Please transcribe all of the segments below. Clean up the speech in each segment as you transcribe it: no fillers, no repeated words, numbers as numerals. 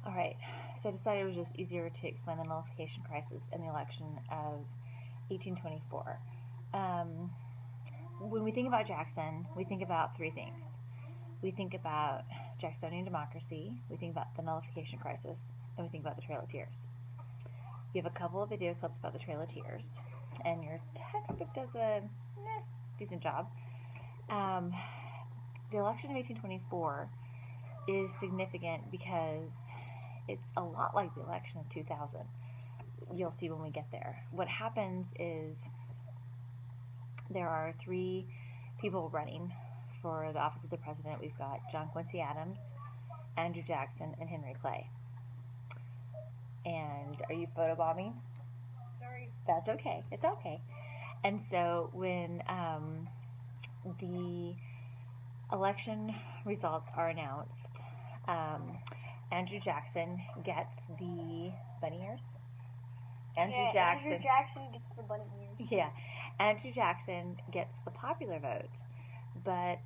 All right, so I decided it was just easier to explain the nullification crisis in the election of 1824. When we think about Jackson, we think about three things. We think about Jacksonian democracy, we think about the nullification crisis, and we think about the Trail of Tears. You have a couple of video clips about the Trail of Tears, and your textbook does a decent job. The election of 1824 is significant because it's a lot like the election of 2000. You'll see when we get there. What happens is there are three people running for the office of the president. We've got John Quincy Adams, Andrew Jackson, and Henry Clay. And are you photobombing? Sorry. That's okay. It's okay. And so when the election results are announced, Andrew Jackson gets the bunny ears. Andrew Jackson gets the bunny ears. Yeah. Andrew Jackson gets the popular vote, but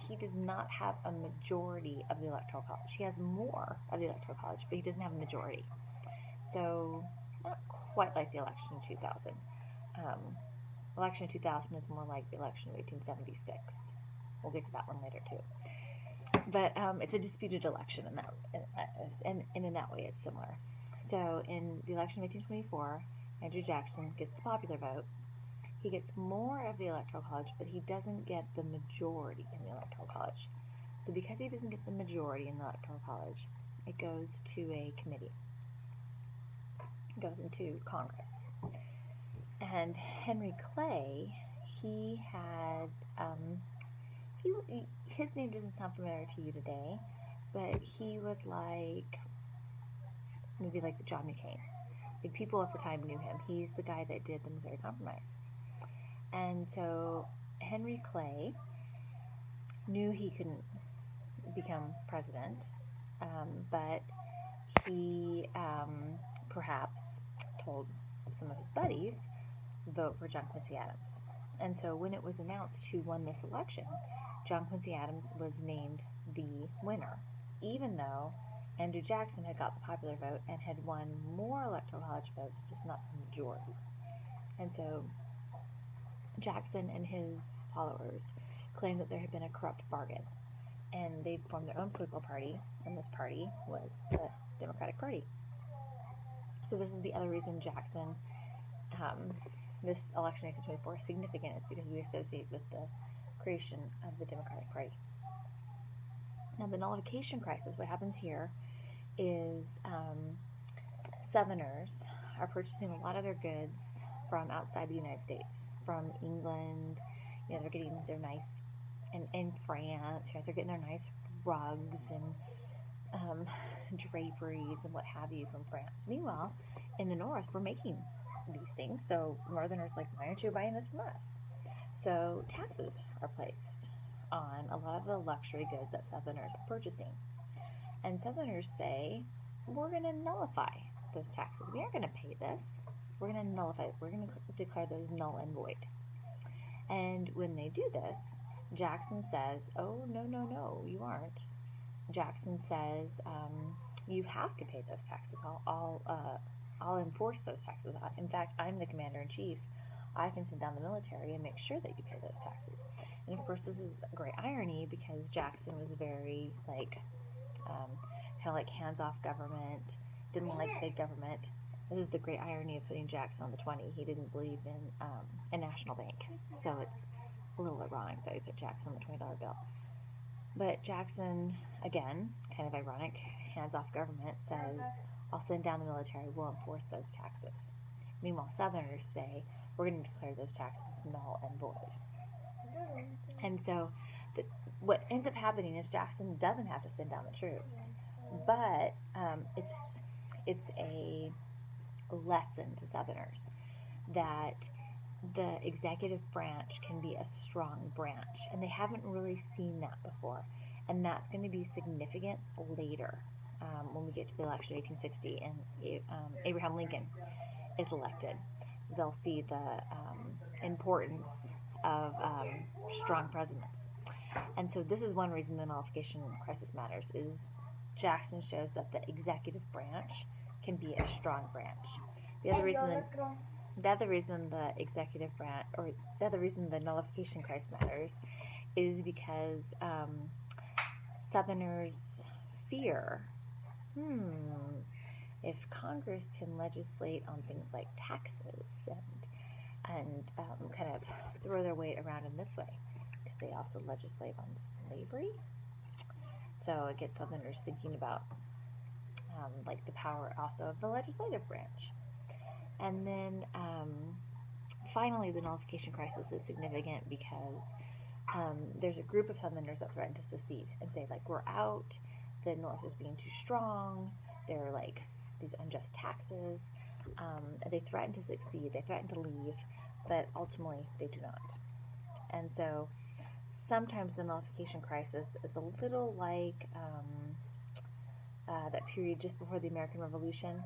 he does not have a majority of the Electoral College. He has more of the Electoral College, but he doesn't have a majority. So, not quite like the election in 2000. Election in 2000 is more like the election of 1876. We'll get to that one later too. But it's a disputed election in that, and in that way it's similar. So in the election of 1824, Andrew Jackson gets the popular vote. He gets more of the Electoral College, but he doesn't get the majority in the Electoral College. So because he doesn't get the majority in the Electoral College, it goes to a committee. It goes into Congress. And Henry Clay, he had, his name doesn't sound familiar to you today, but he was maybe like John McCain. Like people at the time knew him. He's the guy that did the Missouri Compromise. And so Henry Clay knew he couldn't become president, but he perhaps told some of his buddies, vote for John Quincy Adams. And so when it was announced who won this election, John Quincy Adams was named the winner, even though Andrew Jackson had got the popular vote and had won more Electoral College votes, just not the majority. And so Jackson and his followers claimed that there had been a corrupt bargain, and they formed their own political party, and this party was the Democratic Party. So this is the other reason Jackson, this election in 1824 is significant, is because we associate with the creation of the Democratic Party. Now the nullification crisis, what happens here is Southerners are purchasing a lot of their goods from outside the United States, from England. They're getting their nice, and in France, they're getting their nice rugs and draperies and what have you from France. Meanwhile, in the North, we're making these things, so Northerners like, why aren't you buying this from us? So taxes are placed on a lot of the luxury goods that Southerners are purchasing. And Southerners say, we're going to nullify those taxes. We aren't going to pay this. We're going to nullify it. We're going to declare those null and void. And when they do this, Jackson says, oh, no, you aren't. Jackson says, you have to pay those taxes. I'll enforce those taxes. In fact, I'm the commander-in-chief. I can send down the military and make sure that you pay those taxes. And of course, this is a great irony because Jackson was very kind of like hands-off government, didn't like big government. This is the great irony of putting Jackson on the 20. He didn't believe in a national bank, so it's a little ironic that we put Jackson on the $20 bill. But Jackson, again, kind of ironic, hands-off government, says, I'll send down the military, we'll enforce those taxes. Meanwhile, Southerners say, we're going to declare those taxes null and void. And so what ends up happening is Jackson doesn't have to send down the troops, but it's a lesson to Southerners that the executive branch can be a strong branch, and they haven't really seen that before, and that's going to be significant later when we get to the election of 1860 and Abraham Lincoln is elected. They'll see the importance of strong presidents. And so this is one reason the nullification crisis matters, is Jackson shows that the executive branch can be a strong branch. The other reason the executive branch, or the other reason the nullification crisis matters, is because Southerners fear, if Congress can legislate on things like taxes and kind of throw their weight around in this way, could they also legislate on slavery? So it gets Southerners thinking about like the power also of the legislative branch. And then finally, the nullification crisis is significant because there's a group of Southerners that threaten to secede and say, like, we're out, the North is being too strong, there are like these unjust taxes. They threaten to succeed, they threaten to leave, but ultimately they do not. And so sometimes the nullification crisis is a little like that period just before the American Revolution,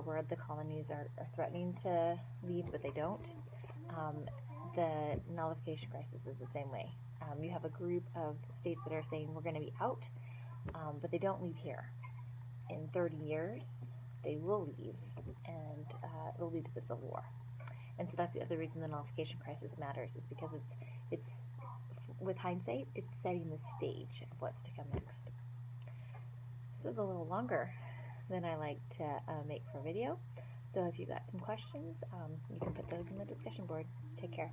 where the colonies are threatening to leave, but they don't. The nullification crisis is the same way. You have a group of states that are saying we're going to be out, but they don't leave here. In 30 years, they will leave, and it will lead to the Civil War. And so that's the other reason the nullification crisis matters, is because it's with hindsight, it's setting the stage of what's to come next. This was a little longer than I like to make for a video. So if you got some questions, you can put those in the discussion board. Take care.